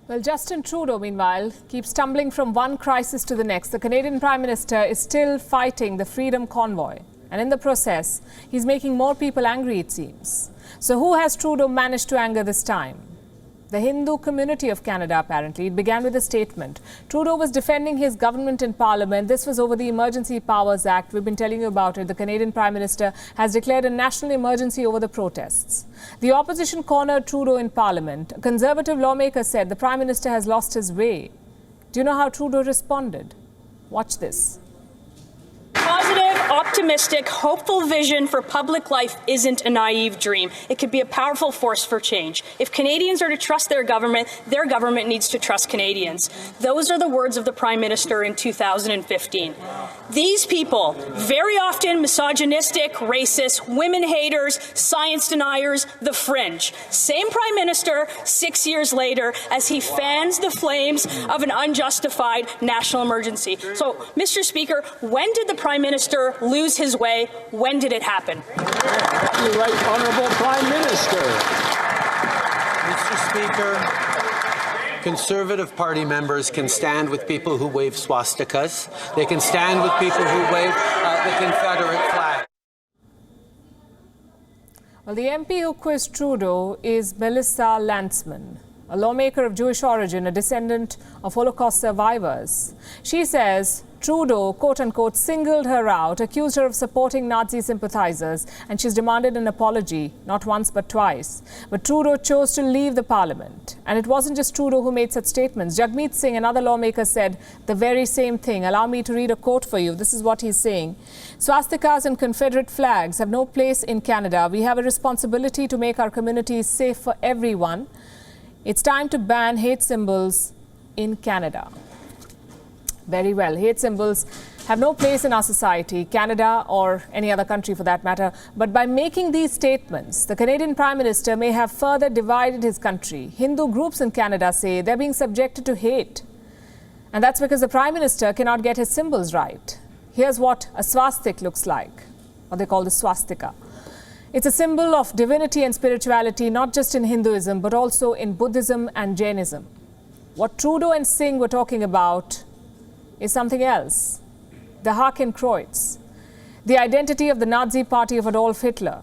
Well, Justin Trudeau, meanwhile, keeps stumbling from one crisis to the next. The Canadian Prime Minister is still fighting the Freedom Convoy. And in the process, he's making more people angry, it seems. So who has Trudeau managed to anger this time? The Hindu community of Canada, apparently. It began with a statement. Trudeau was defending his government in Parliament. This was over the Emergency Powers Act. We've been telling you about it. The Canadian Prime Minister has declared a national emergency over the protests. The opposition cornered Trudeau in Parliament. A Conservative lawmaker said the Prime Minister has lost his way. Do you know how Trudeau responded? Watch this. Positive, optimistic, hopeful vision for public life isn't a naive dream. It could be a powerful force for change. If Canadians are to trust their government needs to trust Canadians. Those are the words of the Prime Minister in 2015. These people, very often misogynistic, racist, women haters, science deniers, the fringe. Same Prime Minister 6 years later as he fans the flames of an unjustified national emergency. So, Mr. Speaker, when did the Prime Minister lose his way? When did it happen? You're right, Honourable Prime Minister. Mr. Speaker, Conservative Party members can stand with people who wave swastikas. They can stand with people who wave the Confederate flag. Well, the MP who quizzed Trudeau is Melissa Lantsman, a lawmaker of Jewish origin, a descendant of Holocaust survivors. She says Trudeau, quote-unquote, singled her out, accused her of supporting Nazi sympathizers, and she's demanded an apology, not once but twice. But Trudeau chose to leave the parliament. And it wasn't just Trudeau who made such statements. Jagmeet Singh, another lawmaker, said the very same thing. Allow me to read a quote for you. This is what he's saying. Swastikas and Confederate flags have no place in Canada. We have a responsibility to make our communities safe for everyone. It's time to ban hate symbols in Canada. Very well. Hate symbols have no place in our society, Canada or any other country for that matter. But by making these statements, the Canadian Prime Minister may have further divided his country. Hindu groups in Canada say they're being subjected to hate. And that's because the Prime Minister cannot get his symbols right. Here's what a swastika looks like, what they call the swastika. It's a symbol of divinity and spirituality, not just in Hinduism, but also in Buddhism and Jainism. What Trudeau and Singh were talking about is something else. The Hakenkreuz, the identity of the Nazi party of Adolf Hitler.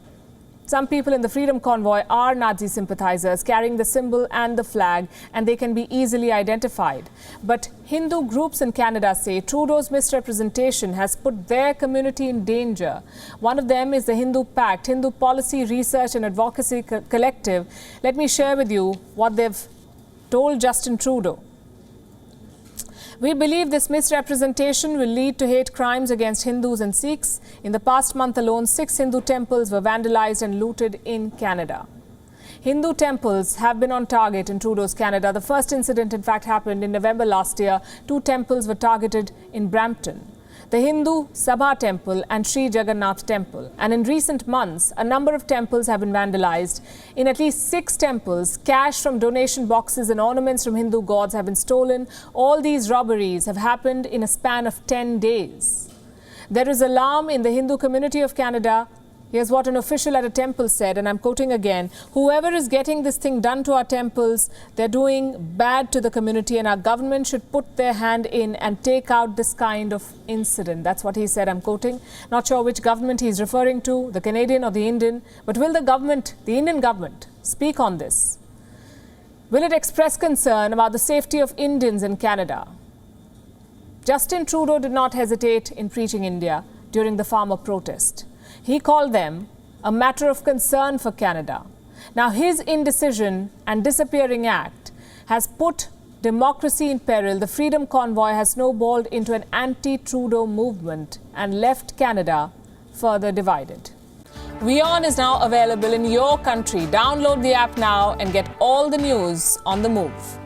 Some people in the Freedom Convoy are Nazi sympathizers carrying the symbol and the flag, and they can be easily identified. But Hindu groups in Canada say Trudeau's misrepresentation has put their community in danger. One of them is the Hindu Pact, Hindu Policy Research and Advocacy Collective. Let me share with you what they've told Justin Trudeau. We believe this misrepresentation will lead to hate crimes against Hindus and Sikhs. In the past month alone, 6 Hindu temples were vandalized and looted in Canada. Hindu temples have been on target in Trudeau's Canada. The first incident, in fact, happened in November last year. 2 temples were targeted in Brampton, the Hindu Sabha Temple and Sri Jagannath Temple. And in recent months, a number of temples have been vandalized. In at least 6 temples, cash from donation boxes and ornaments from Hindu gods have been stolen. All these robberies have happened in a span of 10 days. There is alarm in the Hindu community of Canada. Here's what an official at a temple said, and I'm quoting again. Whoever is getting this thing done to our temples, they're doing bad to the community, and our government should put their hand in and take out this kind of incident. That's what he said, I'm quoting. Not sure which government he's referring to, the Canadian or the Indian. But will the government, the Indian government, speak on this? Will it express concern about the safety of Indians in Canada? Justin Trudeau did not hesitate in preaching India during the farmer protest. He called them a matter of concern for Canada. Now, his indecision and disappearing act has put democracy in peril. The Freedom Convoy has snowballed into an anti-Trudeau movement and left Canada further divided. WION is now available in your country. Download the app now and get all the news on the move.